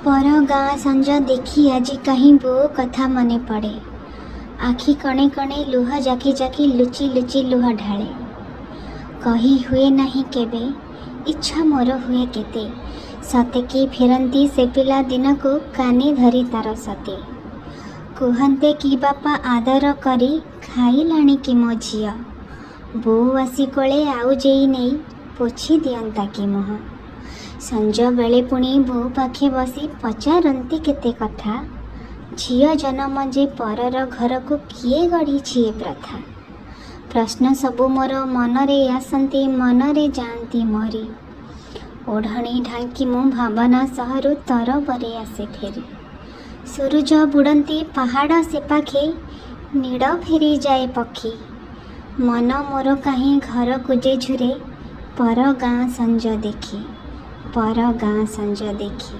पर गाँ संज देखी आज कहीं बो कथा मने पड़े। आखि कणे कणे लुह जाकी जाकी लुचि लुचि लुह ढाले। कही हुए नहीं केबे इच्छा मोर हुए केते। सते कि फेरंती से पिला दिन को काने धरी तार सते। कुहंते कि बापा आदर करी खाइलाणी कि मो झिया। बो आसी कोले आउ जेई नहीं पोछि दियंता कि मुह। संज बेले पुणी बो पाखे बसी पचारती केते कथा। झियो जन्म जे परर घर को किए गढ़ी छे प्रथा। प्रश्न सबु मोर मनरे आसंती मनरे जानती मरी। ओढ़णी ढांकी मु भावना सहरु तरबरे आसे फेरी। सूरज बुड़ंती पहाड़ से पाखे नीड़ फेरी जाए पक्षी। मन मोर कहीं घर कुजे झुरे पर गाँ संज देखी। पर गाँ संज देखी।